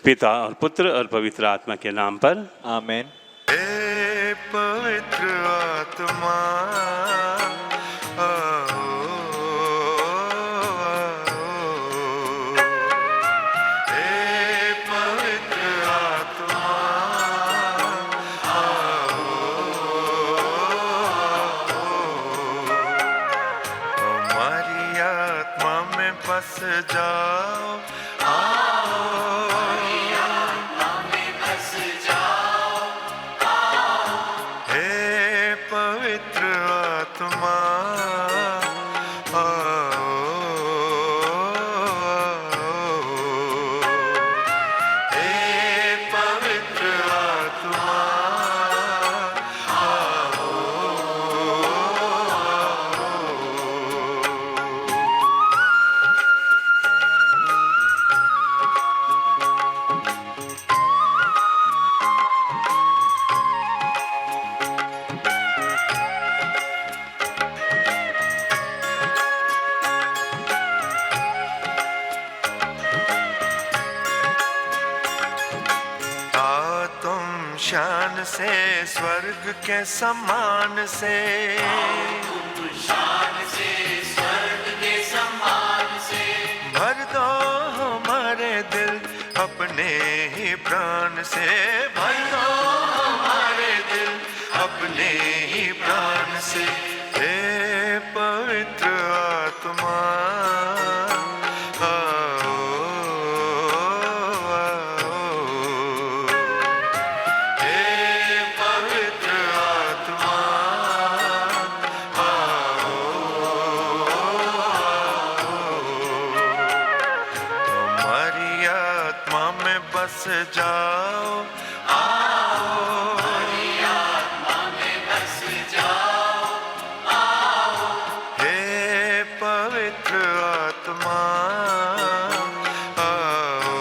पिता और पुत्र और पवित्र आत्मा के नाम पर आमीन। हे पवित्र आत्मा आओ, हे पवित्र आत्मा आओ, हमारी आत्मा में बस जाओ, शान से स्वर्ग के समान से, शान से स्वर्ग के समान से भर दो हमारे दिल अपने ही प्राण से, भर दो हमारे दिल अपने ही प्राण से, हे पवित्र आत्मा बस जाओ, आओ हमारी आत्मा में बस जाओ, आओ हे पवित्र आत्मा आओ,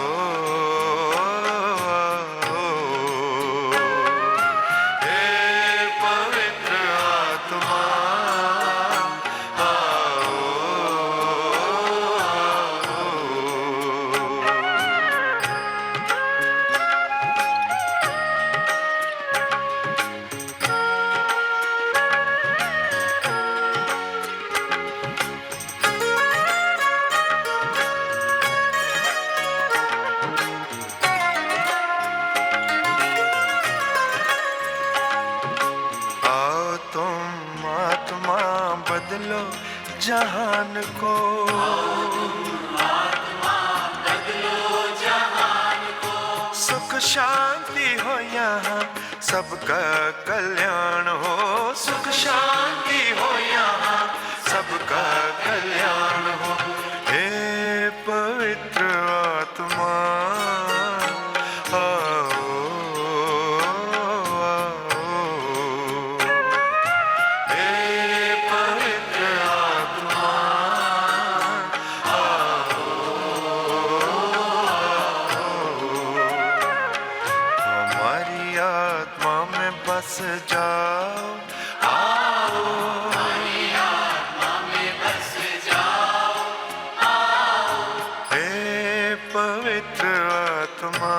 हे पवित्र आत्मा बदलो जहान को, आत्मा बदलो जहान को, सुख शांति हो यहाँ सबका कल्याण हो, सुख शांति हो यहाँ सबका कल्याण हो, हे पवित्र आत्मा बस जाओ, आओ हमारी आत्मा में बस जाओ, आओ हे पवित्र आत्मा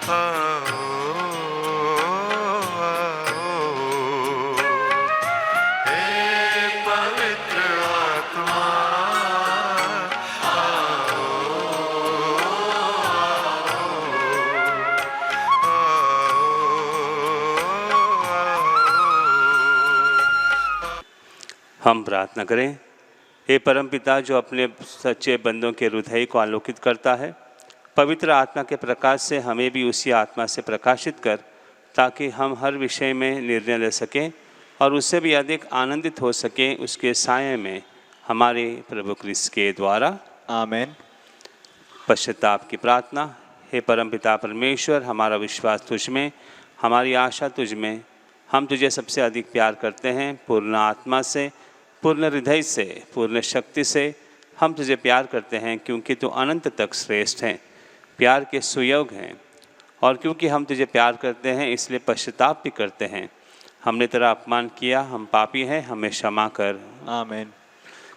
आओ, हे पवित्र आत्मा हम प्रार्थना करें। हे परमपिता, जो अपने सच्चे बंदों के हृदय को आलोकित करता है, पवित्र आत्मा के प्रकाश से हमें भी उसी आत्मा से प्रकाशित कर, ताकि हम हर विषय में निर्णय ले सकें और उससे भी अधिक आनंदित हो सकें उसके साये में, हमारे प्रभु क्रिस्त के द्वारा। आमीन। पश्चाताप की प्रार्थना। हे परमपिता परमेश्वर, हमारा विश्वास तुझ में, हमारी आशा तुझ में, हम तुझे सबसे अधिक प्यार करते हैं। पूर्ण आत्मा से, पूर्ण हृदय से, पूर्ण शक्ति से हम तुझे प्यार करते हैं, क्योंकि तू अनंत तक श्रेष्ठ है, प्यार के सुयोग हैं। और क्योंकि हम तुझे प्यार करते हैं, इसलिए पश्चाताप भी करते हैं। हमने तेरा अपमान किया, हम पापी हैं, हमें क्षमा कर। आमीन।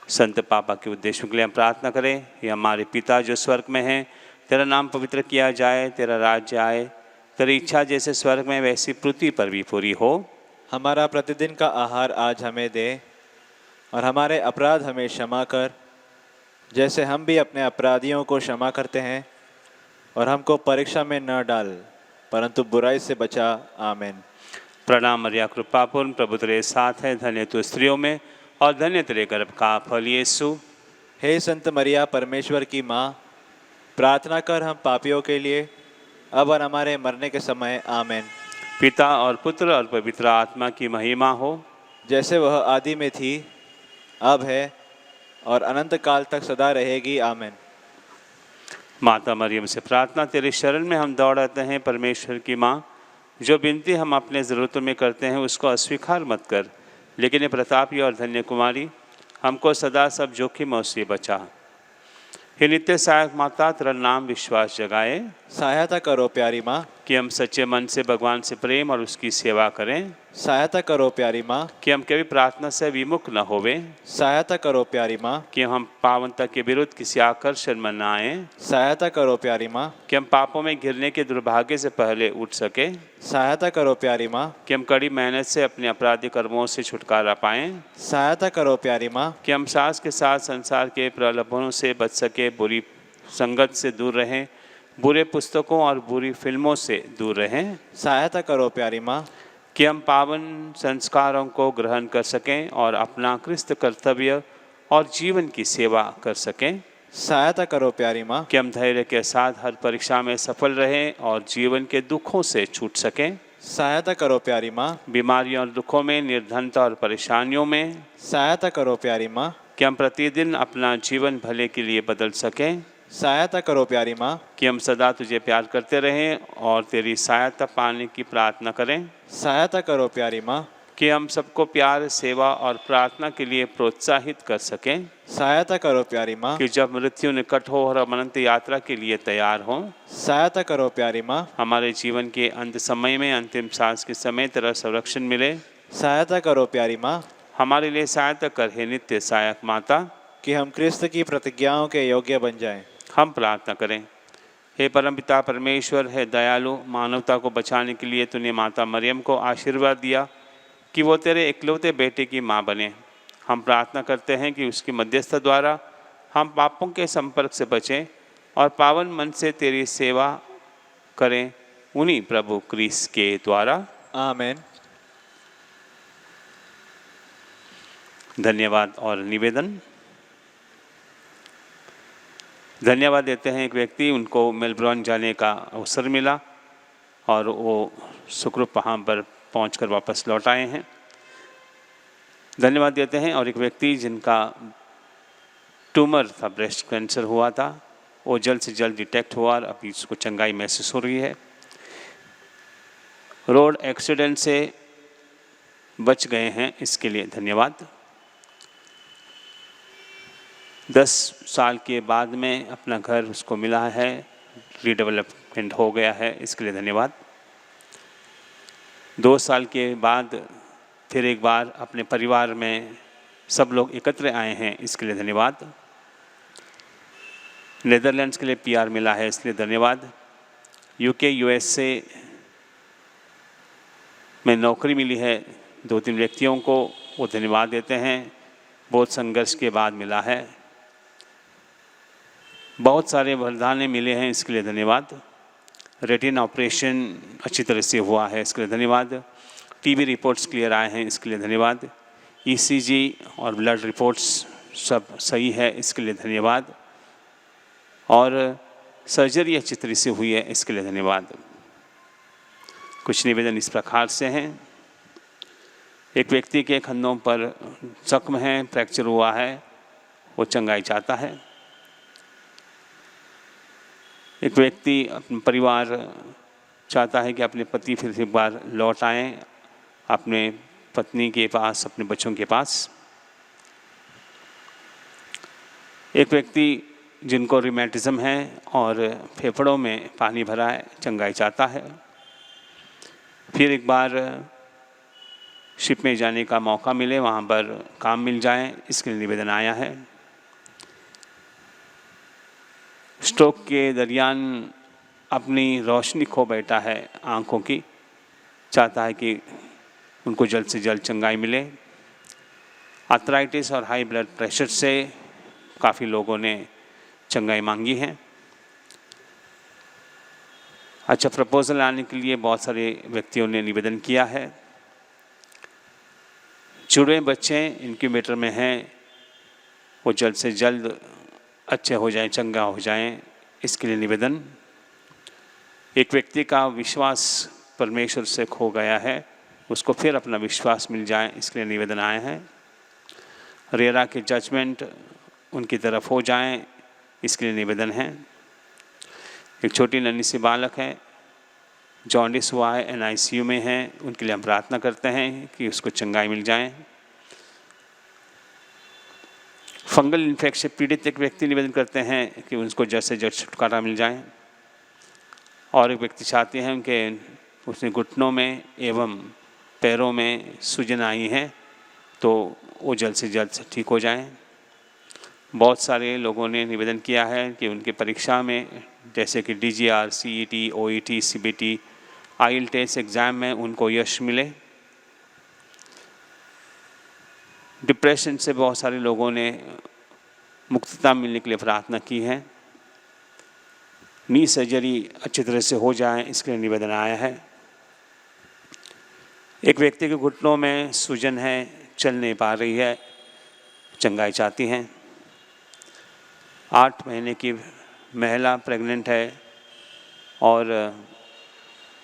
संत पापा के उद्देश्यों के लिए हम प्रार्थना करें। ये हमारे पिता जो स्वर्ग में हैं, तेरा नाम पवित्र किया जाए, तेरा राज्य आए, तेरी इच्छा जैसे स्वर्ग में वैसी पृथ्वी पर भी पूरी हो। हमारा प्रतिदिन का आहार आज हमें दे, और हमारे अपराध हमें क्षमा कर, जैसे हम भी अपने अपराधियों को क्षमा करते हैं, और हमको परीक्षा में न डाल, परंतु बुराई से बचा। आमीन। प्रणाम मरिया, कृपापूर्ण, प्रभु तेरे साथ है, धन्य तू स्त्रियों में और धन्य तेरे गर्भ का फल यीशु। हे संत मरिया, परमेश्वर की माँ, प्रार्थना कर हम पापियों के लिए, अब और हमारे मरने के समय। आमीन। पिता और पुत्र और पवित्र आत्मा की महिमा हो, जैसे वह आदि में थी, अब है, और अनंत काल तक सदा रहेगी। आमीन। माता मरियम से प्रार्थना, तेरे शरण में हम दौड़ आते हैं। परमेश्वर की माँ, जो विनती हम अपने ज़रूरतों में करते हैं उसको अस्वीकार मत कर, लेकिन ये प्रतापी और धन्य कुमारी, हमको सदा सब जोखिमों से बचा। हे नित्य सहायक माता, तेरा नाम विश्वास जगाए सहायता करो प्यारी माँ, कि हम सच्चे मन से भगवान से प्रेम और उसकी सेवा करें, सहायता करो प्यारी माँ, कि हम कभी प्रार्थना से विमुख न होवे, सहायता करो प्यारी माँ, कि हम पावनता के विरुद्ध किसी आकर्षण में न आए, सहायता करो प्यारी माँ, कि हम पापों में गिरने के दुर्भाग्य से पहले उठ सके, सहायता करो प्यारी माँ, कि हम कड़ी मेहनत से अपने अपराधी कर्मों से छुटकारा पाएं, सहायता करो प्यारी माँ, कि हम सास के साथ संसार के प्रलोभनों से बच सके, बुरी संगत से दूर रहें, बुरे पुस्तकों और बुरी फिल्मों से दूर रहें, सहायता करो प्यारी माँ, कि हम पावन संस्कारों को ग्रहण कर सकें और अपना क्रिस्त कर्तव्य और जीवन की सेवा कर सकें, सहायता करो प्यारी माँ, कि हम धैर्य के साथ हर परीक्षा में सफल रहें और जीवन के दुखों से छूट सकें, सहायता करो प्यारी माँ, बीमारियों और दुखों में, निर्धनता और परेशानियों में, सहायता करो प्यारी माँ, कि हम प्रतिदिन अपना जीवन भले के लिए बदल सकें, सहायता करो प्यारी माँ, कि हम सदा तुझे प्यार करते रहें और तेरी सहायता पाने की प्रार्थना करें, सहायता करो प्यारी माँ, कि हम सबको प्यार, सेवा और प्रार्थना के लिए प्रोत्साहित कर सकें, सहायता करो प्यारी माँ, कि जब मृत्यु निकट हो और हम अनंत यात्रा के लिए तैयार हों, सहायता करो प्यारी माँ, हमारे जीवन के अंत समय में अंतिम सांस के समय तेरा संरक्षण मिले, सहायता करो प्यारी माँ, हमारे लिए सहायता कर हे नित्य सहायक माता, कि हम क्रिस्त की प्रतिज्ञाओं के योग्य बन जाएं। हम प्रार्थना करें। हे परमपिता परमेश्वर, है दयालु, मानवता को बचाने के लिए तूने माता मरियम को आशीर्वाद दिया कि वो तेरे इकलौते बेटे की माँ बने। हम प्रार्थना करते हैं कि उसकी मध्यस्थता द्वारा हम पापों के संपर्क से बचें और पावन मन से तेरी सेवा करें, उन्हीं प्रभु क्रिस्त के द्वारा। आमीन। धन्यवाद और निवेदन। धन्यवाद देते हैं एक व्यक्ति, उनको मेलबर्न जाने का अवसर मिला और वो सुखरूप वहाँ पर पहुंचकर वापस लौट आए हैं। धन्यवाद देते हैं। और एक व्यक्ति जिनका ट्यूमर था, ब्रेस्ट कैंसर हुआ था, वो जल्द से जल्द डिटेक्ट हुआ और अभी उसको चंगाई महसूस हो रही है। रोड एक्सीडेंट से बच गए हैं, इसके लिए धन्यवाद। 10 साल के बाद में अपना घर उसको मिला है, रीडेवलपमेंट हो गया है, इसके लिए धन्यवाद। 2 साल के बाद फिर एक बार अपने परिवार में सब लोग एकत्र आए हैं, इसके लिए धन्यवाद। नेदरलैंड्स के लिए पीआर मिला है, इसलिए धन्यवाद। यूके यूएसए में नौकरी मिली है 2-3 व्यक्तियों को, वो धन्यवाद देते हैं, बहुत संघर्ष के बाद मिला है। बहुत सारे वरदाने मिले हैं, इसके लिए धन्यवाद। रेटिना ऑपरेशन अच्छी तरह से हुआ है, इसके लिए धन्यवाद। टीबी रिपोर्ट्स क्लियर आए हैं, इसके लिए धन्यवाद। ईसीजी और ब्लड रिपोर्ट्स सब सही है, इसके लिए धन्यवाद। और सर्जरी अच्छी तरह से हुई है, इसके लिए धन्यवाद। कुछ निवेदन इस प्रकार से हैं। एक व्यक्ति के कंधों पर जख्म है, फ्रैक्चर हुआ है, वो चंगाई चाहता है। एक व्यक्ति अपने परिवार चाहता है कि अपने पति फिर से एक बार लौट आएं अपने पत्नी के पास, अपने बच्चों के पास। एक व्यक्ति जिनको रिमेटिज्म है और फेफड़ों में पानी भरा है, चंगाई चाहता है। फिर एक बार शिप में जाने का मौका मिले, वहाँ पर काम मिल जाए, इसके लिए निवेदन आया है। स्ट्रोक के दरमियान अपनी रोशनी खो बैठा है आँखों की, चाहता है कि उनको जल्द से जल्द चंगाई मिले। आर्थराइटिस और हाई ब्लड प्रेशर से काफ़ी लोगों ने चंगाई मांगी है। अच्छा, प्रपोजल आने के लिए बहुत सारे व्यक्तियों ने निवेदन किया है। जुड़े बच्चे इनक्यूबेटर में हैं, वो जल्द से जल्द अच्छे हो जाएं, चंगा हो जाएं, इसके लिए निवेदन। एक व्यक्ति का विश्वास परमेश्वर से खो गया है, उसको फिर अपना विश्वास मिल जाए, इसके लिए निवेदन आए हैं। रेरा के जजमेंट उनकी तरफ हो जाएं, इसके लिए निवेदन है। एक छोटी नन्ही सी बालक है, जॉन्डिस हुआ है, NICU में है, उनके लिए हम प्रार्थना करते हैं कि उसको चंगाई मिल जाए। फंगल इन्फेक्शन पीड़ित एक व्यक्ति निवेदन करते हैं कि उनको जड़ से जड़ छुटकारा मिल जाए। और एक व्यक्ति चाहते हैं कि उसने घुटनों में एवं पैरों में सूजन आई है, तो वो जल्द से जल्द ठीक हो जाएं। बहुत सारे लोगों ने निवेदन किया है कि उनके परीक्षा में जैसे कि DGR, CET, OET, CBT, IELTS exam में उनको यश मिले। डिप्रेशन से बहुत सारे लोगों ने मुक्तता मिलने के लिए प्रार्थना की है। नी सर्जरी अच्छी तरह से हो जाए, इसके लिए निवेदन आया है। एक व्यक्ति के घुटनों में सूजन है, चल नहीं पा रही है, चंगाई चाहती हैं। 8 महीने की महिला प्रेग्नेंट है और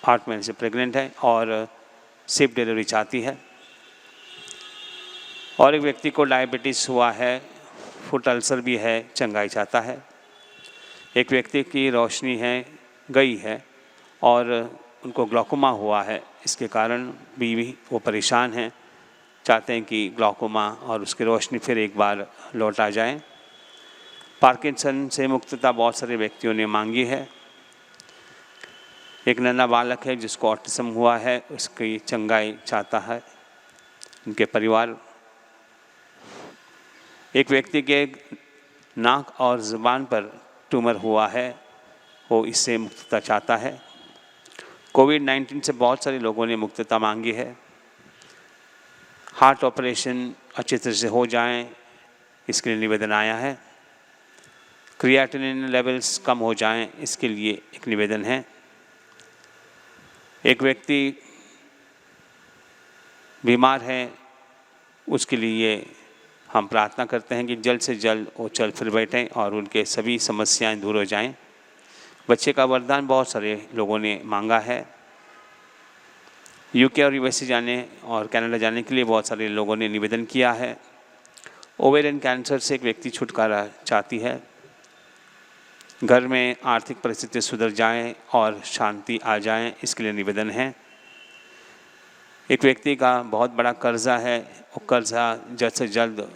8 महीने से प्रेग्नेंट है और सेफ डिलीवरी चाहती है। और एक व्यक्ति को डायबिटीज़ हुआ है, फुट अल्सर भी है, चंगाई चाहता है। एक व्यक्ति की रोशनी है गई है और उनको ग्लूकोमा हुआ है, इसके कारण भी वो परेशान हैं, चाहते हैं कि ग्लूकोमा और उसकी रोशनी फिर एक बार लौट आ जाए। पार्किंसन से मुक्तता बहुत सारे व्यक्तियों ने मांगी है। एक नन्हा बालक है जिसको ऑटिज्म हुआ है, उसकी चंगाई चाहता है उनके परिवार। एक व्यक्ति के नाक और ज़ुबान पर ट्यूमर हुआ है, वो इससे मुक्तता चाहता है। कोविड-19 से बहुत सारे लोगों ने मुक्तता मांगी है। हार्ट ऑपरेशन अच्छी तरह से हो जाएं, इसके लिए निवेदन आया है। क्रिएटिनिन लेवल्स कम हो जाएं, इसके लिए एक निवेदन है। एक व्यक्ति बीमार है, उसके लिए हम प्रार्थना करते हैं कि जल्द से जल्द वो चल फिर बैठें और उनके सभी समस्याएं दूर हो जाएं। बच्चे का वरदान बहुत सारे लोगों ने मांगा है। UK और USA जाने और कनाडा जाने के लिए बहुत सारे लोगों ने निवेदन किया है। ओवेरियन कैंसर से एक व्यक्ति छुटकारा चाहती है। घर में आर्थिक परिस्थिति सुधर जाएं और शांति आ जाए, इसके लिए निवेदन है। एक व्यक्ति का बहुत बड़ा कर्जा है, वो कर्जा जल्द से जल्द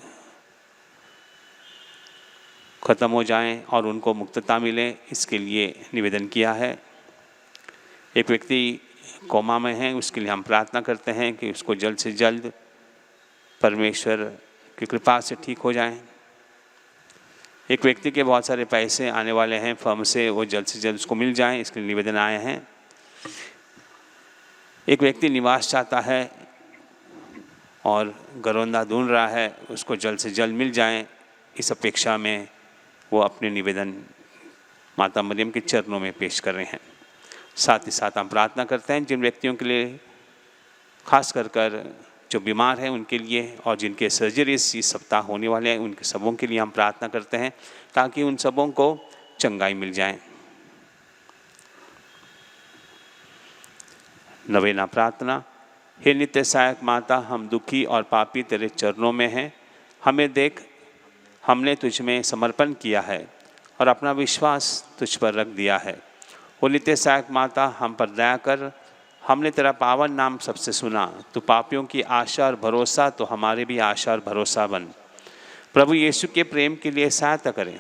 ख़त्म हो जाए और उनको मुक्तता मिले, इसके लिए निवेदन किया है। एक व्यक्ति कोमा में है, उसके लिए हम प्रार्थना करते हैं कि उसको जल्द से जल्द परमेश्वर की कृपा से ठीक हो जाए। एक व्यक्ति के बहुत सारे पैसे आने वाले हैं फर्म से, वो जल्द से जल्द उसको मिल जाएं, इसके लिए निवेदन आए हैं। एक व्यक्ति निवास चाहता है और घरौंदा ढूंढ रहा है, उसको जल्द से जल्द मिल जाए, इस अपेक्षा में वो अपने निवेदन माता मरियम के चरणों में पेश कर रहे हैं। साथ ही साथ हम प्रार्थना करते हैं जिन व्यक्तियों के लिए, खास कर जो बीमार हैं उनके लिए, और जिनके सर्जरीज इस सप्ताह होने वाले हैं उनके सबों के लिए हम प्रार्थना करते हैं ताकि उन सबों को चंगाई मिल जाए। नवेना प्रार्थना। हे नित्य सहायक माता, हम दुखी और पापी तेरे चरणों में हैं। हमें देख, हमने तुझ में समर्पण किया है और अपना विश्वास तुझ पर रख दिया है। वो नित्य सहायक माता, हम पर दया कर। हमने तेरा पावन नाम सबसे सुना। तू पापियों की आशा और भरोसा, तो हमारे भी आशा और भरोसा बन। प्रभु यीशु के प्रेम के लिए सहायता करें।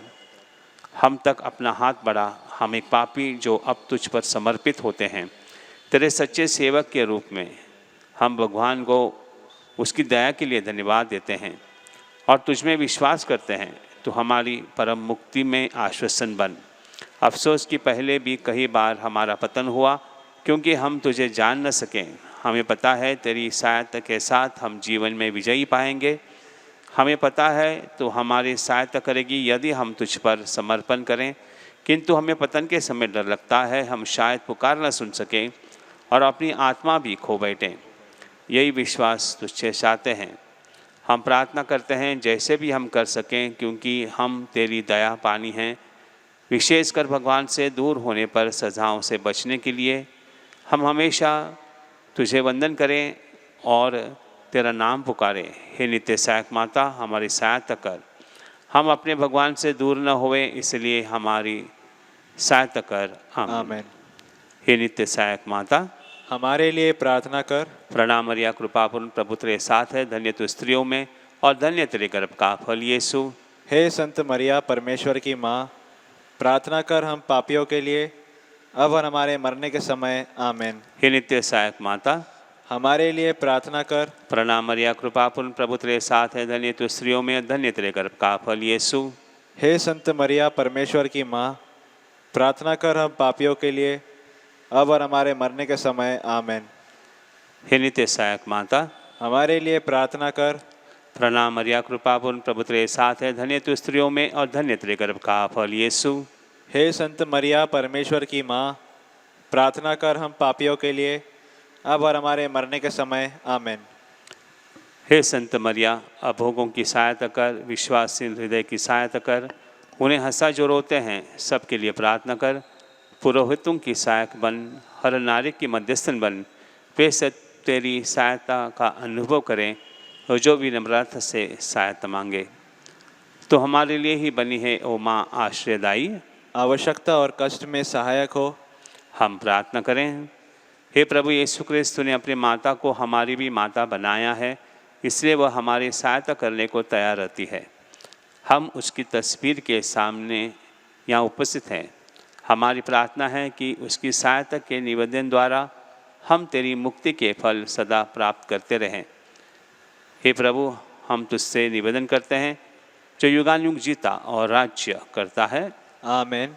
हम तक अपना हाथ बढ़ा। हम एक पापी जो अब तुझ पर समर्पित होते हैं, तेरे सच्चे सेवक के रूप में हम भगवान को उसकी दया के लिए धन्यवाद देते हैं और तुझ में विश्वास करते हैं। तो हमारी परम मुक्ति में आश्वासन बन। अफसोस कि पहले भी कई बार हमारा पतन हुआ, क्योंकि हम तुझे जान न सकें। हमें पता है तेरी सहायता के साथ हम जीवन में विजयी पाएंगे। हमें पता है तो हमारी सहायता करेगी यदि हम तुझ पर समर्पण करें, किंतु हमें पतन के समय डर लगता है हम शायद पुकार न सुन सकें और अपनी आत्मा भी खो बैठें। यही विश्वास तुझसे चाहते हैं। हम प्रार्थना करते हैं जैसे भी हम कर सकें, क्योंकि हम तेरी दया पानी हैं। विशेषकर भगवान से दूर होने पर सजाओं से बचने के लिए हम हमेशा तुझे वंदन करें और तेरा नाम पुकारें। हे नित्य सहायक माता, हमारी सहायता कर। हम अपने भगवान से दूर न होएं, इसलिए हमारी सहायता कर। आमीन। हे नित्य सहायक माता, हमारे लिए प्रार्थना कर। प्रणाम मरिया, कृपापूर्ण प्रभु तेरे साथ है, धन्य तू स्त्रियों में और धन्य तेरे गर्भ का फल यीशु। हे संत मरिया, परमेश्वर की माँ, प्रार्थना कर हम पापियों के लिए, अब और हमारे मरने के समय। आमीन। हे नित्य सहायक माता, हमारे लिए प्रार्थना कर। प्रणाम मरिया, कृपापूर्ण प्रभु तेरे साथ है, धन्य तू स्त्रियों में धन्य तेरे गर्भ का फल यीशु। हे संत मरिया, परमेश्वर की माँ, प्रार्थना कर हम पापियों के लिए, अब और हमारे मरने के समय। आमीन। हे नित्य सहायक माता, हमारे लिए प्रार्थना कर। प्रणाम मरिया, कृपापूर्ण प्रभु तेरे साथ है, धन्य तू स्त्रियों में और धन्य तेरे गर्भ का फल यीशु। हे संत मरिया, परमेश्वर की माँ, प्रार्थना कर हम पापियों के लिए, अब और हमारे मरने के समय। आमीन। हे संत मरिया, अभोगों की सहायता कर, विश्वासशील हृदय की सहायता कर, उन्हें हंसा जो रोते हैं सबके लिए प्रार्थना कर। पुरोहितों की सहायक बन, हर नारी की मध्यस्थन बन, वे सब तेरी सहायता का अनुभव करें और जो भी नम्रता से सहायता मांगे। तो हमारे लिए ही बनी है ओ माँ आश्रयदायी, आवश्यकता और कष्ट में सहायक हो। हम प्रार्थना करें। हे प्रभु यीशु क्रिस्त, ने अपनी माता को हमारी भी माता बनाया है, इसलिए वह हमारी सहायता करने को तैयार रहती है। हम उसकी तस्वीर के सामने यहाँ उपस्थित हैं। हमारी प्रार्थना है कि उसकी सहायता के निवेदन द्वारा हम तेरी मुक्ति के फल सदा प्राप्त करते रहें। हे प्रभु, हम तुझसे निवेदन करते हैं जो युगानुयुग जीता और राज्य करता है। आमीन।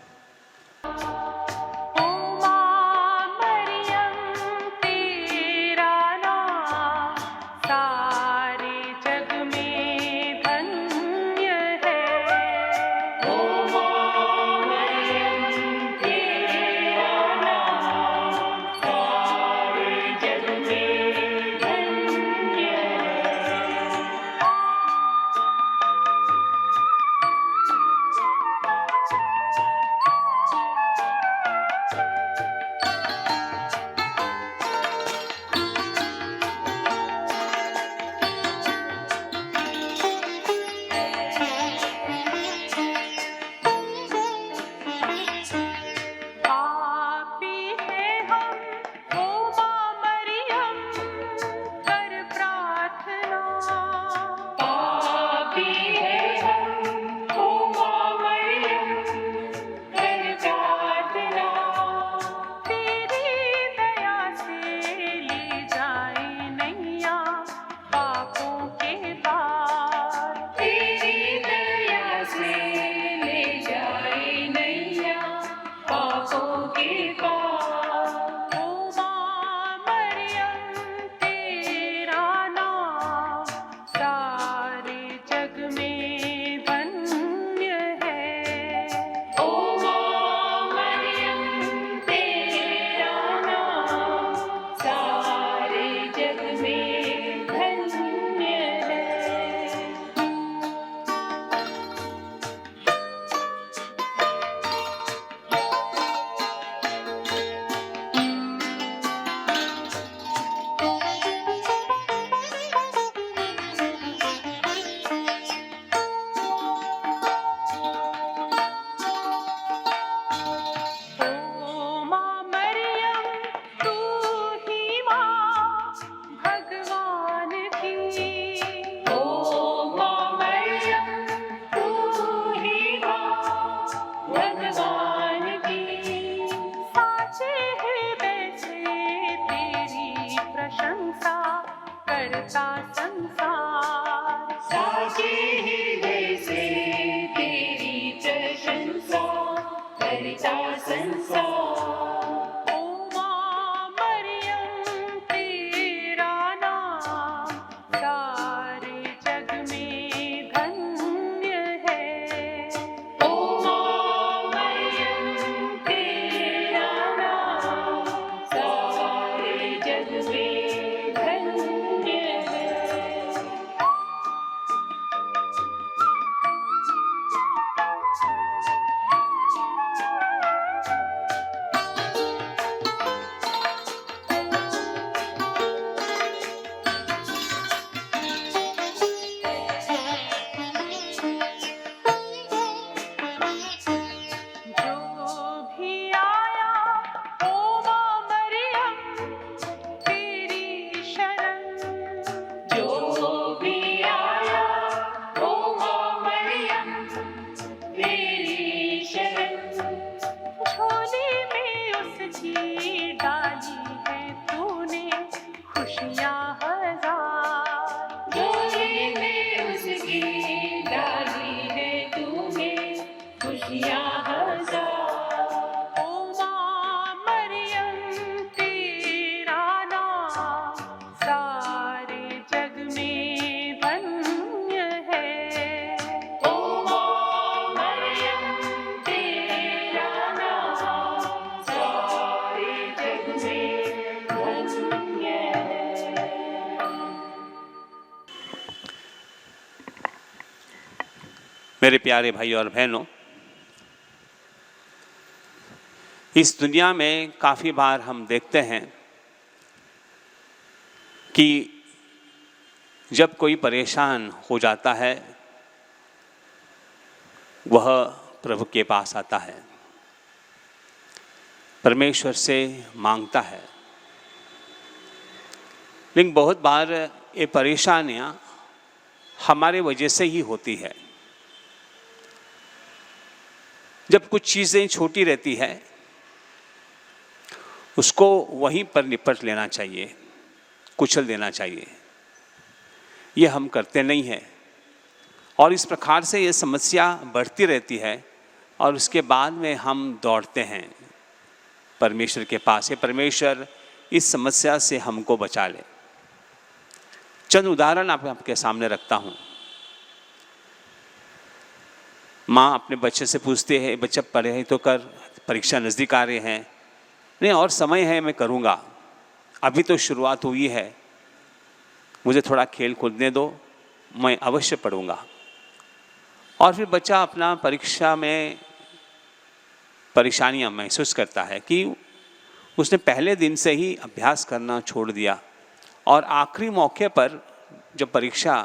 करता संसार। ओ माँ मरियम तेरा नाम सारे जग में धन्य है। ओ माँ मरियम तेरा नाम सारे जग में धन्य है। जो भी आया ओ माँ मरियम तेरी शरण। जो भी आया ओ माँ मरियम तेरी शरण। झोली में उसकी डाली है तूने खुशियाँ हजार। झोली में उसकी डाली है तूने खुशियाँ हजार। ओ माँ मरियम तेरा नाम सारे जग में धन्य है। ओ माँ मरियम तेरा नाम सारे जग में धन्य है। मेरे प्यारे भाई और बहनों, इस दुनिया में काफ़ी बार हम देखते हैं कि जब कोई परेशान हो जाता है वह प्रभु के पास आता है, परमेश्वर से मांगता है। लेकिन बहुत बार ये परेशानियां हमारे वजह से ही होती है। जब कुछ चीज़ें छोटी रहती है उसको वहीं पर निपट लेना चाहिए, कुचल देना चाहिए। ये हम करते नहीं हैं और इस प्रकार से ये समस्या बढ़ती रहती है और उसके बाद में हम दौड़ते हैं परमेश्वर के पास। परमेश्वर इस समस्या से हमको बचा ले। चंद उदाहरण आपके सामने रखता हूँ। माँ अपने बच्चे से पूछती है, बच्चा पढ़े है तो कर, परीक्षा नज़दीक आ रहे हैं। नहीं, और समय है, मैं करूँगा, अभी तो शुरुआत हुई है, मुझे थोड़ा खेल कूदने दो, मैं अवश्य पढ़ूँगा। और फिर बच्चा अपना परीक्षा में परेशानियाँ महसूस करता है कि उसने पहले दिन से ही अभ्यास करना छोड़ दिया और आखिरी मौके पर जब परीक्षा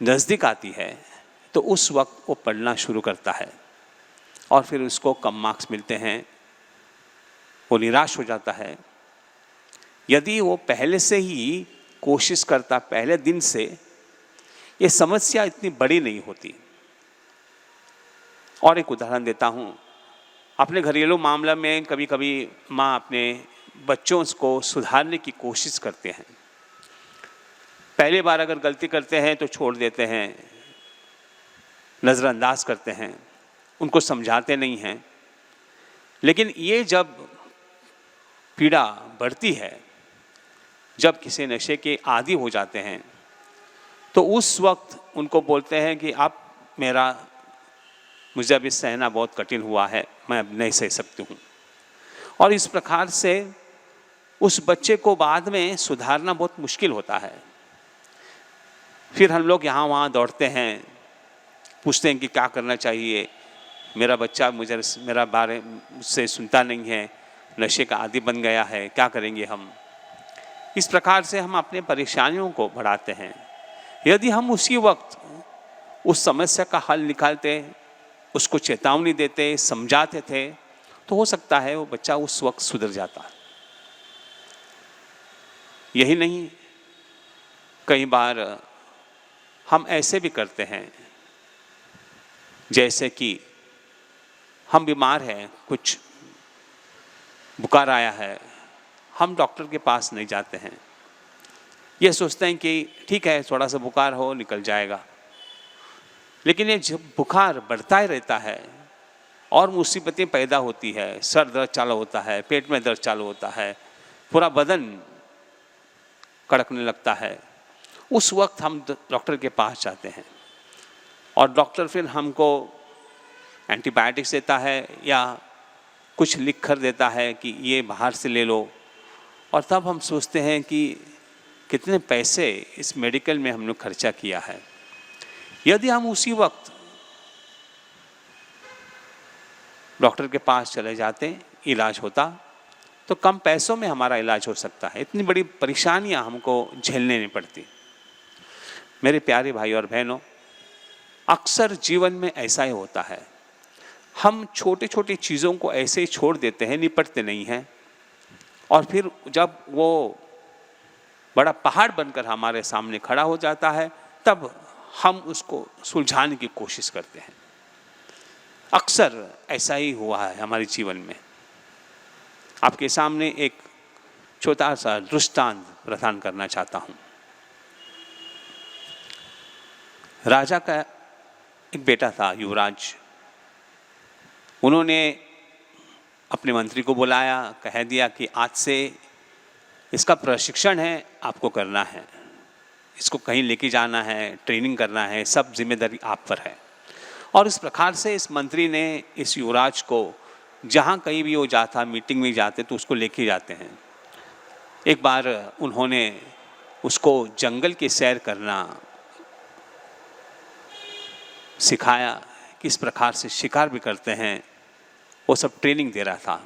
नज़दीक आती है तो उस वक्त वो पढ़ना शुरू करता है और फिर उसको कम मार्क्स मिलते हैं, वो निराश हो जाता है। यदि वो पहले से ही कोशिश करता, पहले दिन से, ये समस्या इतनी बड़ी नहीं होती। और एक उदाहरण देता हूँ। अपने घरेलू मामला में कभी कभी माँ अपने बच्चों को सुधारने की कोशिश करते हैं। पहली बार अगर गलती करते हैं तो छोड़ देते हैं, नज़रअंदाज करते हैं, उनको समझाते नहीं हैं। लेकिन ये जब पीड़ा बढ़ती है, जब किसी नशे के आदी हो जाते हैं, तो उस वक्त उनको बोलते हैं कि मुझे अभी सहना बहुत कठिन हुआ है, मैं अब नहीं सह सकती हूँ। और इस प्रकार से उस बच्चे को बाद में सुधारना बहुत मुश्किल होता है। फिर हम लोग यहाँ वहाँ दौड़ते हैं, पूछते हैं कि क्या करना चाहिए, मेरा बच्चा मुझसे सुनता नहीं है, नशे का आदी बन गया है, क्या करेंगे हम। इस प्रकार से हम अपने परेशानियों को बढ़ाते हैं। यदि हम उसी वक्त उस समस्या का हल निकालते, उसको चेतावनी देते, समझाते थे, तो हो सकता है वो बच्चा उस वक्त सुधर जाता। यही नहीं, कई बार हम ऐसे भी करते हैं, जैसे कि हम बीमार हैं, कुछ बुखार आया है, हम डॉक्टर के पास नहीं जाते हैं। ये सोचते हैं कि ठीक है, थोड़ा सा बुखार हो, निकल जाएगा। लेकिन ये जब बुखार बढ़ता ही रहता है और मुसीबतें पैदा होती है, सर दर्द चालू होता है, पेट में दर्द चालू होता है, पूरा बदन कड़कने लगता है, उस वक्त हम डॉक्टर के पास जाते हैं और डॉक्टर फिर हमको एंटीबायोटिक्स देता है या कुछ लिख कर देता है कि ये बाहर से ले लो, और तब हम सोचते हैं कि कितने पैसे इस मेडिकल में हमने खर्चा किया है। यदि हम उसी वक्त डॉक्टर के पास चले जाते, इलाज होता, तो कम पैसों में हमारा इलाज हो सकता है। इतनी बड़ी परेशानियां हमको झेलने नहीं पड़ती। मेरे प्यारे भाई और बहनों, अक्सर जीवन में ऐसा ही होता है, हम छोटी छोटी चीज़ों को ऐसे ही छोड़ देते हैं, निपटते नहीं हैं, और फिर जब वो बड़ा पहाड़ बनकर हमारे सामने खड़ा हो जाता है, तब हम उसको सुलझाने की कोशिश करते हैं। अक्सर ऐसा ही हुआ है हमारे जीवन में। आपके सामने एक छोटा सा दृष्टांत प्रदान करना चाहता हूँ। राजा का एक बेटा था, युवराज। उन्होंने अपने मंत्री को बुलाया, कह दिया कि आज से इसका प्रशिक्षण है, आपको करना है, इसको कहीं लेके जाना है, ट्रेनिंग करना है, सब जिम्मेदारी आप पर है। और इस प्रकार से इस मंत्री ने इस युवराज को जहाँ कहीं भी वो जाता, मीटिंग में जाते तो उसको लेके जाते हैं। एक बार उन्होंने उसको जंगल की सैर करना सिखाया, किस प्रकार से शिकार भी करते हैं, वो सब ट्रेनिंग दे रहा था।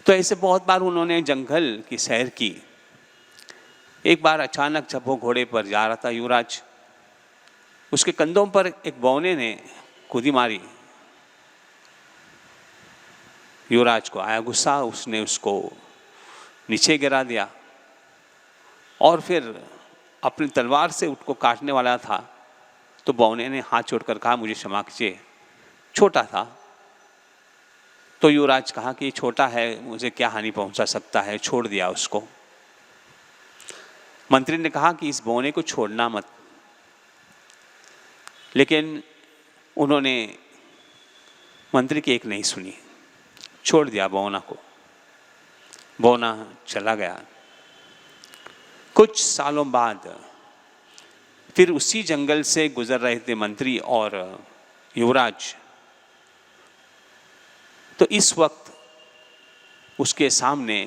तो ऐसे बहुत बार उन्होंने जंगल की सैर की। एक बार अचानक जब वो घोड़े पर जा रहा था युवराज, उसके कंधों पर एक बौने ने कूदी मारी। युवराज को आया गुस्सा, उसने उसको नीचे गिरा दिया और फिर अपनी तलवार से उसको काटने वाला था, तो बौने ने हाथ जोड़कर कहा, मुझे क्षमा कीजिए, छोटा था। तो युवराज कहा कि छोटा है, मुझे क्या हानि पहुंचा सकता है, छोड़ दिया उसको। मंत्री ने कहा कि इस बौने को छोड़ना मत, लेकिन उन्होंने मंत्री की एक नहीं सुनी, छोड़ दिया बौना को। बौना चला गया। कुछ सालों बाद फिर उसी जंगल से गुजर रहे थे मंत्री और युवराज। तो इस वक्त उसके सामने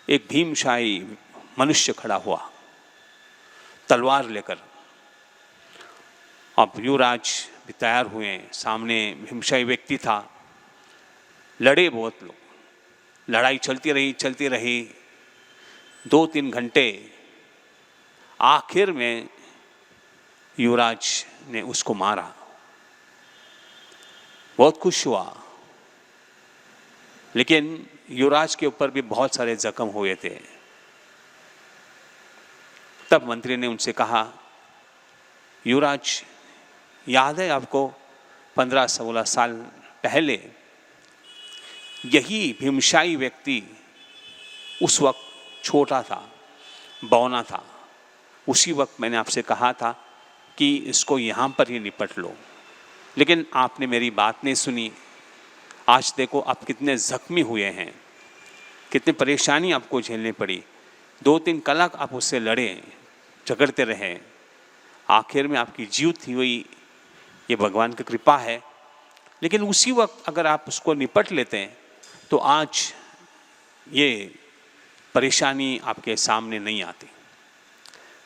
एक भीमशाही मनुष्य खड़ा हुआ, तलवार लेकर। अब युवराज भी तैयार हुए, सामने भीमशाही व्यक्ति था। लड़े बहुत लोग, लड़ाई चलती रही 2-3 घंटे। आखिर में युवराज ने उसको मारा। बहुत खुश हुआ, लेकिन युवराज के ऊपर भी बहुत सारे जख्म हुए थे। तब मंत्री ने उनसे कहा, युवराज, याद है आपको 15-16 साल पहले यही भीमशाही व्यक्ति उस वक्त छोटा था, बौना था। उसी वक्त मैंने आपसे कहा था कि इसको यहाँ पर ही निपट लो, लेकिन आपने मेरी बात नहीं सुनी। आज देखो आप कितने जख्मी हुए हैं, कितनी परेशानी आपको झेलनी पड़ी। 2-3 कलाक आप उससे लड़े, झगड़ते रहे, आखिर में आपकी जीत हुई। ये भगवान की कृपा है। लेकिन उसी वक्त अगर आप उसको निपट लेते हैं तो आज ये परेशानी आपके सामने नहीं आती।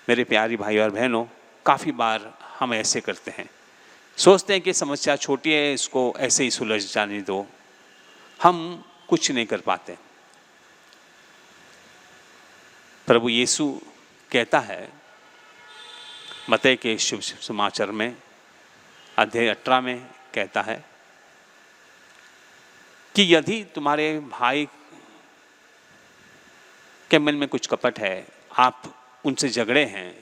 मेरे प्यारे भाई और बहनों, काफ़ी बार हम ऐसे करते हैं, सोचते हैं कि समस्या छोटी है, इसको ऐसे ही सुलझ जाने दो। हम कुछ नहीं कर पाते। प्रभु यीशु कहता है मत्ती के शुभ समाचार में अध्याय 18 में कहता है कि यदि तुम्हारे भाई के मन में कुछ कपट है, आप उनसे झगड़े हैं,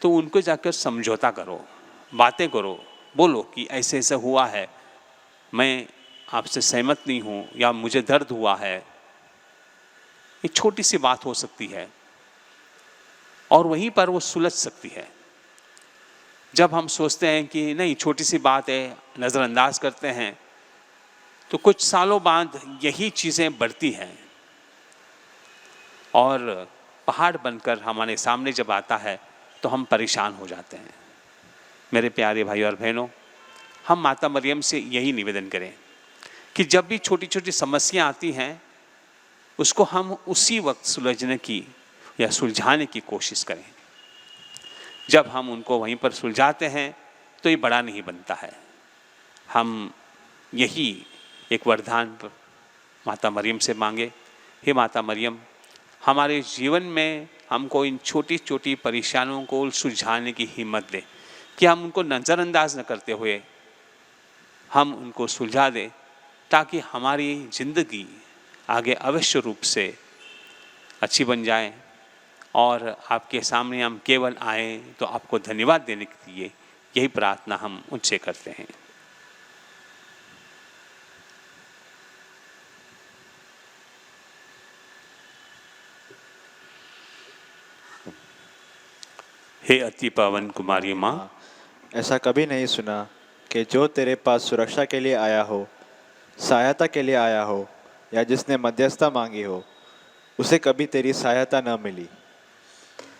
तो उनको जाकर समझौता करो, बातें करो, बोलो कि ऐसे ऐसा हुआ है, मैं आपसे सहमत नहीं हूँ, या मुझे दर्द हुआ है। एक छोटी सी बात हो सकती है और वहीं पर वो सुलझ सकती है। जब हम सोचते हैं कि नहीं छोटी सी बात है, नज़रअंदाज करते हैं, तो कुछ सालों बाद यही चीज़ें बढ़ती हैं और पहाड़ बनकर हमारे सामने जब आता है तो हम परेशान हो जाते हैं। मेरे प्यारे भाई और बहनों, हम माता मरियम से यही निवेदन करें कि जब भी छोटी छोटी समस्या आती हैं उसको हम उसी वक्त सुलझने की या सुलझाने की कोशिश करें। जब हम उनको वहीं पर सुलझाते हैं तो ये बड़ा नहीं बनता है। हम यही एक वरदान माता मरियम से मांगे, हे माता मरियम, हमारे जीवन में हमको इन छोटी छोटी परेशानियों को सुलझाने की हिम्मत दे कि हम उनको नज़रअंदाज न करते हुए हम उनको सुलझा दें, ताकि हमारी ज़िंदगी आगे अवश्य रूप से अच्छी बन जाए और आपके सामने हम केवल आए तो आपको धन्यवाद देने के लिए यही प्रार्थना हम उनसे करते हैं। हे अति पावन कुमारी माँ, ऐसा कभी नहीं सुना कि जो तेरे पास सुरक्षा के लिए आया हो, सहायता के लिए आया हो या जिसने मध्यस्थता मांगी हो, उसे कभी तेरी सहायता न मिली।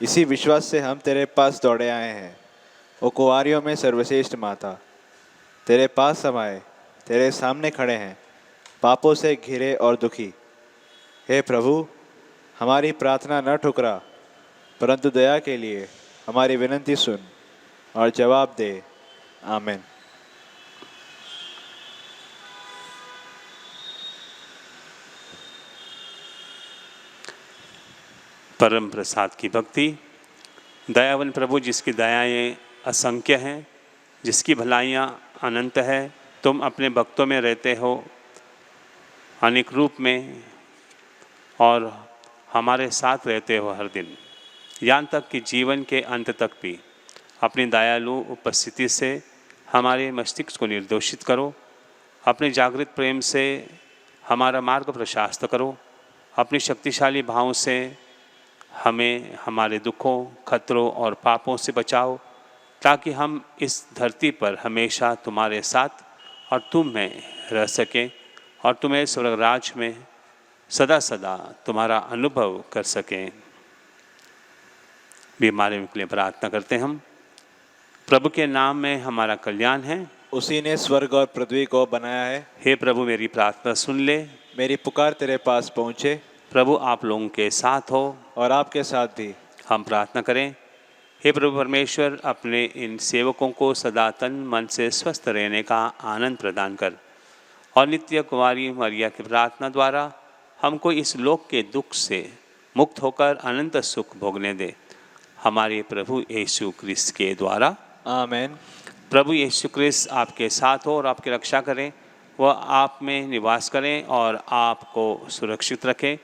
इसी विश्वास से हम तेरे पास दौड़े आए हैं। ओ कुंवारियों में सर्वश्रेष्ठ माता, तेरे पास हम आए, तेरे सामने खड़े हैं, पापों से घिरे और दुखी। हे प्रभु, हमारी प्रार्थना न ठुकरा, परंतु दया के लिए हमारी विनती सुन और जवाब दे। आमीन। परम प्रसाद की भक्ति। दयावन प्रभु, जिसकी दयाएं असंख्य हैं, जिसकी भलाइयाँ अनंत है, तुम अपने भक्तों में रहते हो अनेक रूप में और हमारे साथ रहते हो हर दिन, यहाँ तक कि जीवन के अंत तक भी अपनी दयालु उपस्थिति से हमारे मस्तिष्क को निर्दोषित करो। अपने जागृत प्रेम से हमारा मार्ग प्रशस्त करो। अपनी शक्तिशाली भावों से हमें हमारे दुखों, खतरों और पापों से बचाओ, ताकि हम इस धरती पर हमेशा तुम्हारे साथ और तुम में रह सकें और तुम्हें स्वर्ग राज में सदा सदा तुम्हारा अनुभव कर सकें। बीमारियों के लिए प्रार्थना करते हम। प्रभु के नाम में हमारा कल्याण है, उसी ने स्वर्ग और पृथ्वी को बनाया है। हे प्रभु, मेरी प्रार्थना सुन ले। मेरी पुकार तेरे पास पहुँचे। प्रभु आप लोगों के साथ हो और आपके साथ भी। हम प्रार्थना करें। हे प्रभु परमेश्वर, अपने इन सेवकों को सदा तन मन से स्वस्थ रहने का आनंद प्रदान कर और नित्य कुमारी मरिया की प्रार्थना द्वारा हमको इस लोक के दुख से मुक्त होकर अनंत सुख भोगने दे। हमारे प्रभु यीशु क्रिस्त के द्वारा। आमीन। प्रभु यीशु क्रिस्त आपके साथ हो और आपकी रक्षा करें, वह आप में निवास करें और आपको सुरक्षित रखें।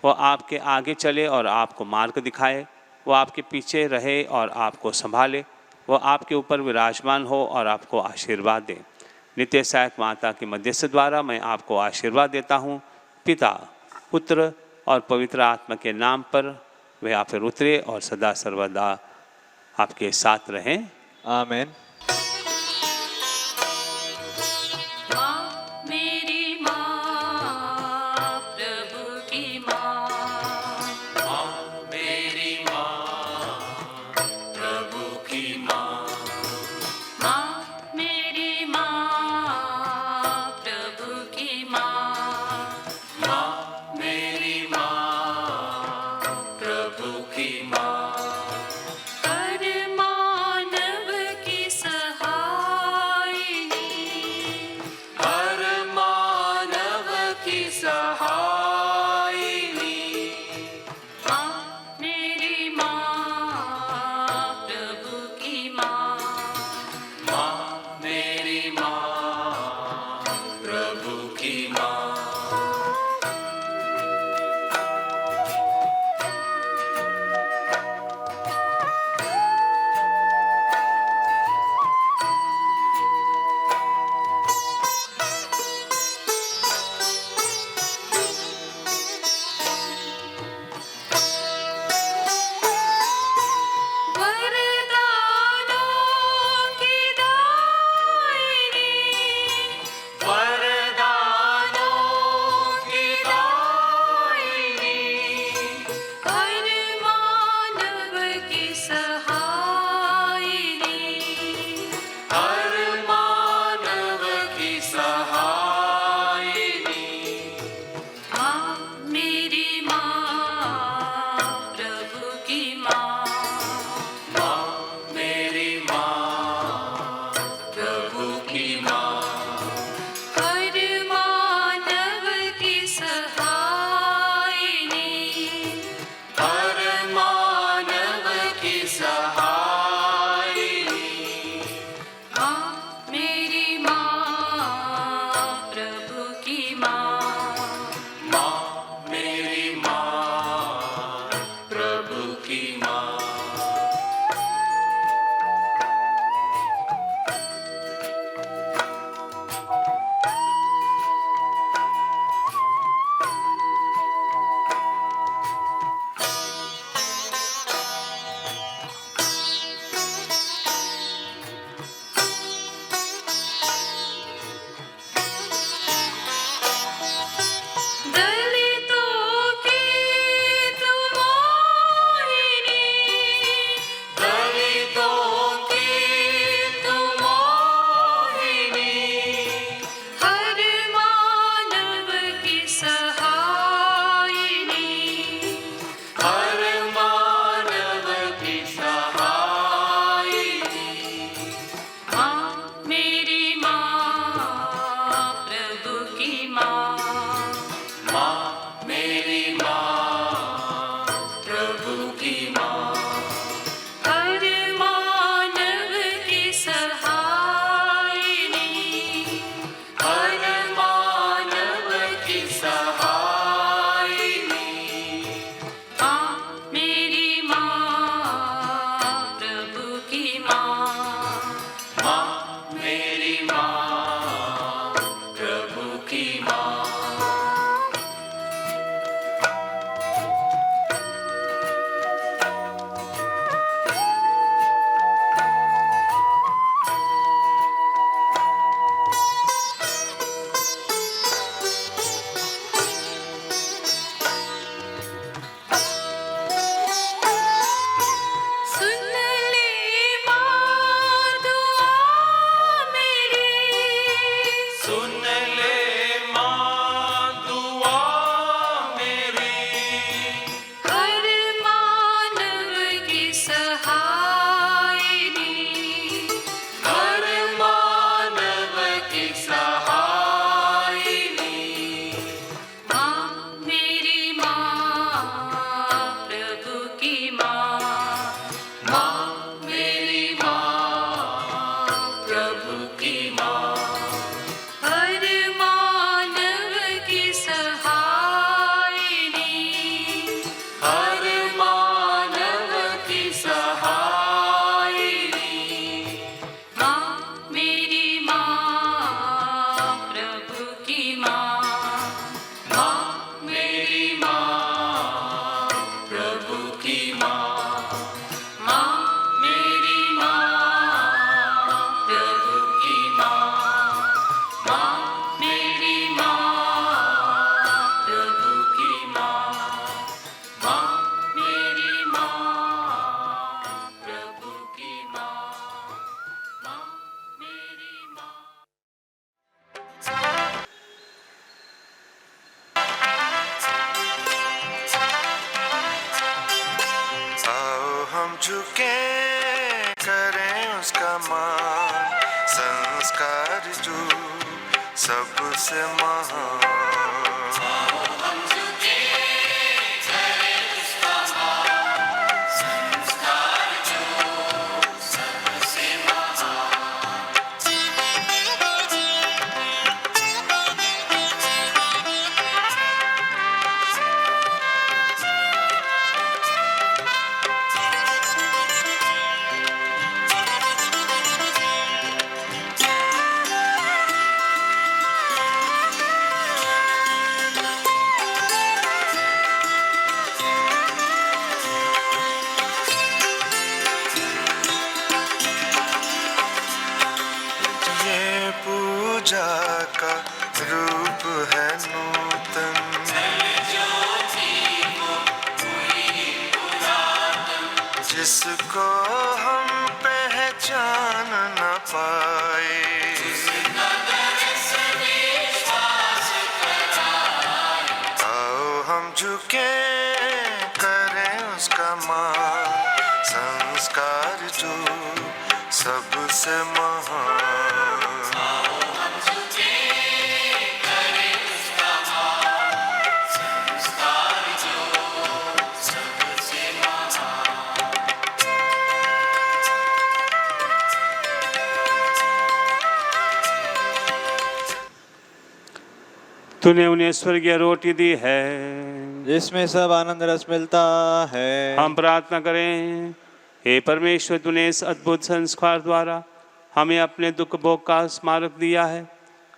वह आपके आगे चले और आपको मार्ग दिखाए। वह आपके पीछे रहे और आपको संभाले। वह आपके ऊपर विराजमान हो और आपको आशीर्वाद दे। नित्य सहायक माता के मध्यस्थ द्वारा मैं आपको आशीर्वाद देता हूँ। पिता, पुत्र और पवित्र आत्मा के नाम पर वे आप पर उतरे और सदा सर्वदा आपके साथ रहें। आमीन। माँ मेरी माँ, प्रभु की माँ, माँ मेरी माँ, प्रभु की माँ, माँ मेरी माँ, प्रभु की माँ, माँ मेरी माँ, प्रभु की माँ। कर मानव की सहायिनी, हर मानव की सहायिनी, माँ मेरी माँ, प्रभु की माँ, माँ मेरी माँ, प्रभु की माँ। वरदानों झुके करें उसका मान, संस्कार जो सबसे महान। हम झुके करें उसका मान, संस्कार जो सबसे महान। ये पूजा का रूप है नूतन, जिसको हम पहचान न पाए। आओ हम झुके करें उसका मान, संस्कार जो सबसे महान। तूने उन्हें स्वर्गीय रोटी दी है, जिसमें सब आनंद रस मिलता है। हम प्रार्थना करें। हे परमेश्वर, तूने इस अद्भुत संस्कार द्वारा हमें अपने दुख भोग का स्मारक दिया है।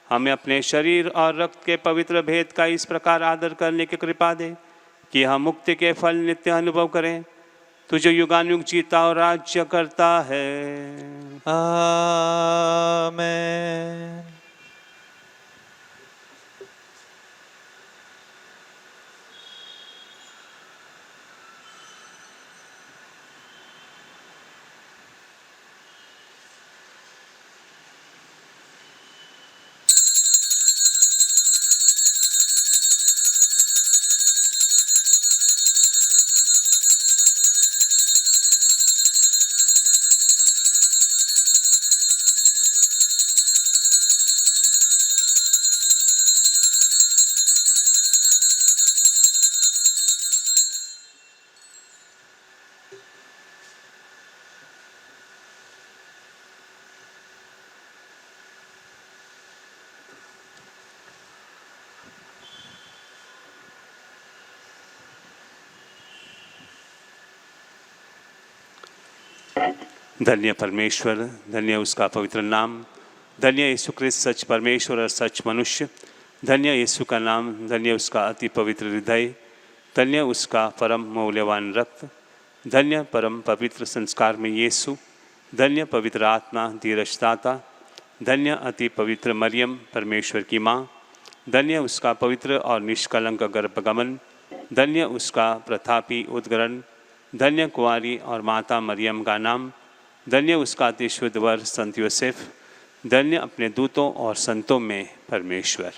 हमें अपने शरीर और रक्त के पवित्र भेद का इस प्रकार आदर करने की कृपा दे कि हम मुक्ति के फल नित्य अनुभव करें। तू जो युगानुयुग जीता और राज्य करता है। आमेन। धन्य परमेश्वर, धन्य उसका पवित्र नाम, धन्य यीशु क्रिस्त सच परमेश्वर और सच मनुष्य, धन्य यीशु का नाम, धन्य उसका अति पवित्र हृदय, धन्य उसका परम मौल्यवान रक्त, धन्य परम पवित्र संस्कार में यीशु, धन्य पवित्र आत्मा धीरजदाता, धन्य अति पवित्र मरियम परमेश्वर की माँ, धन्य उसका पवित्र और निष्कलंक गर्भगमन, धन्य उसका प्रतापी उद्गरण, धन्य कुंवारी और माता मरियम का नाम, धन्य उसका अति शुद्ध वर संत योसेफ, धन्य अपने दूतों और संतों में परमेश्वर।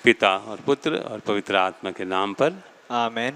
पिता और पुत्र और पवित्र आत्मा के नाम पर। आमीन।